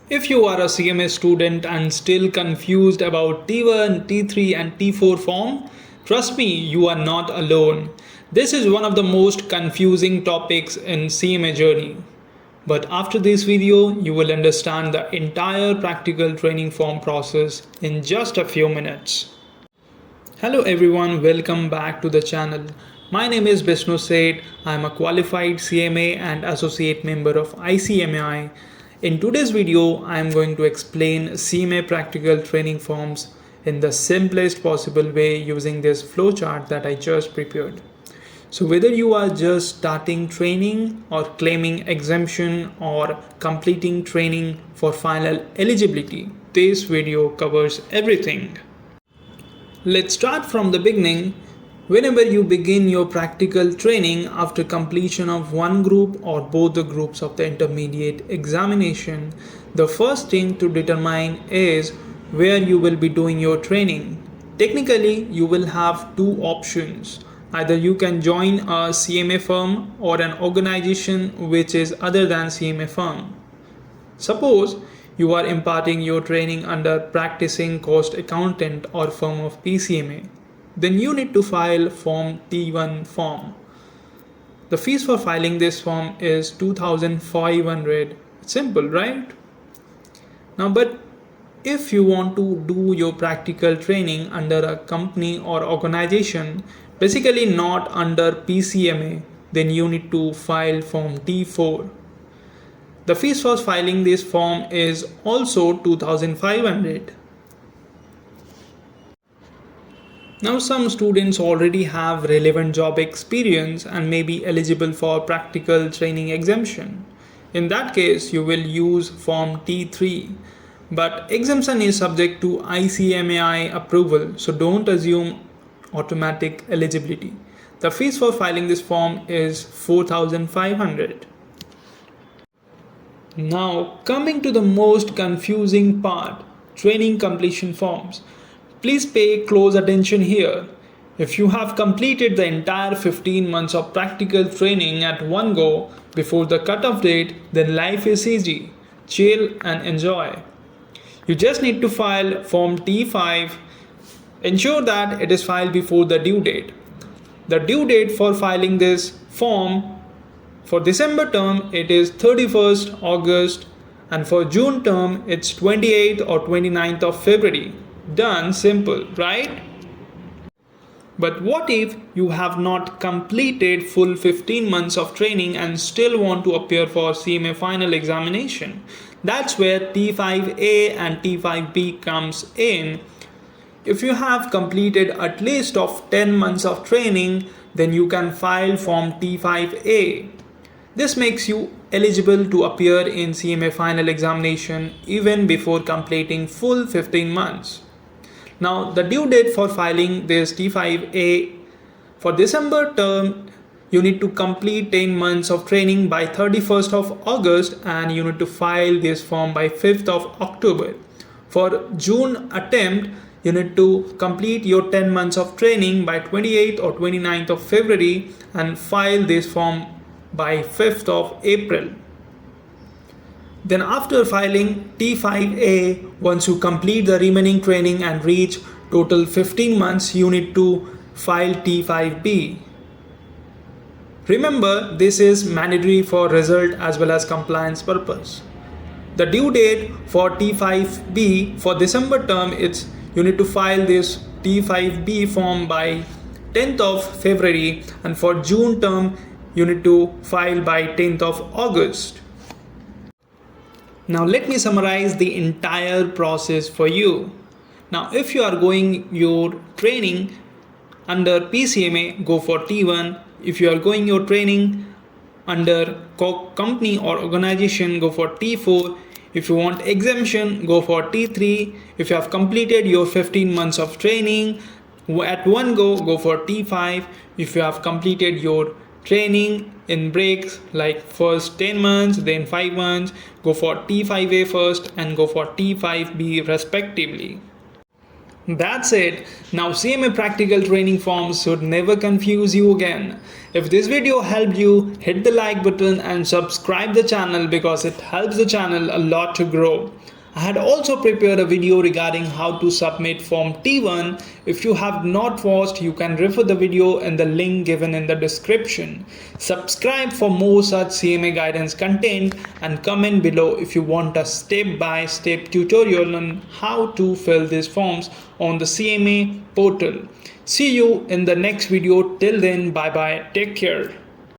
If you are a CMA student and still confused about T1, T3 and T4 form, trust me, you are not alone. This is one of the most confusing topics in CMA journey. But after this video, you will understand the entire practical training form process in just a few minutes. Hello everyone, welcome back to the channel. My name is Vishnu Seth. I am a qualified CMA and associate member of ICMAI. In today's video, I am going to explain CMA Practical Training Forms in the simplest possible way using this flowchart that I just prepared. So whether you are just starting training or claiming exemption or completing training for final eligibility, this video covers everything. Let's start from the beginning. Whenever you begin your practical training after completion of one group or both the groups of the intermediate examination, the first thing to determine is where you will be doing your training. Technically, you will have two options. Either you can join a CMA firm or an organization which is other than CMA firm. Suppose you are imparting your training under practicing cost accountant or firm of PCMA. Then you need to file form T1 form. The fees for filing this form is 2,500. Simple, right? Now, but if you want to do your practical training under a company or organization, basically not under PCMA, then you need to file form T4. The fees for filing this form is also 2,500. Now some students already have relevant job experience and may be eligible for practical training exemption. In that case, you will use form T3. But exemption is subject to ICMAI approval, so don't assume automatic eligibility. The fees for filing this form is 4,500. Now coming to the most confusing part, training completion forms. Please pay close attention here. If you have completed the entire 15 months of practical training at one go before the cutoff date, then life is easy. Chill and enjoy. You just need to file form T5. Ensure that it is filed before the due date. The due date for filing this form for December term it is 31st August and for June term it's 28th or 29th of February. Done, simple, right? But what if you have not completed full 15 months of training and still want to appear for CMA final examination? That's where T5A and T5B comes in. If you have completed at least of 10 months of training, then you can file form T5A. This makes you eligible to appear in CMA final examination even before completing full 15 months. Now the due date for filing this T5A for December term, you need to complete 10 months of training by 31st of August and you need to file this form by 5th of October. For June attempt, you need to complete your 10 months of training by 28th or 29th of February and file this form by 5th of April. Then after filing T5A, once you complete the remaining training and reach total 15 months, you need to file T5B. Remember, this is mandatory for result as well as compliance purpose. The due date for T5B for December term, you need to file this T5B form by 10th of February and for June term, you need to file by 10th of August. Now let me summarize the entire process for you. Now if you are going your training under PCMA, go for T1. If you are going your training under company or organization, go for T4. If you want exemption, go for T3. If you have completed your 15 months of training at one go for T5. If you have completed your training in breaks like first 10 months, then 5 months, go for T5A first and go for T5B respectively. That's it. Now CMA Practical Training Forms should never confuse you again. If this video helped you, hit the like button and subscribe the channel because it helps the channel a lot to grow. I had also prepared a video regarding how to submit Form T1. If you have not watched, you can refer the video in the link given in the description. Subscribe for more such CMA guidance content and comment below if you want a step-by-step tutorial on how to fill these forms on the CMA portal. See you in the next video. Till then, bye bye. Take care.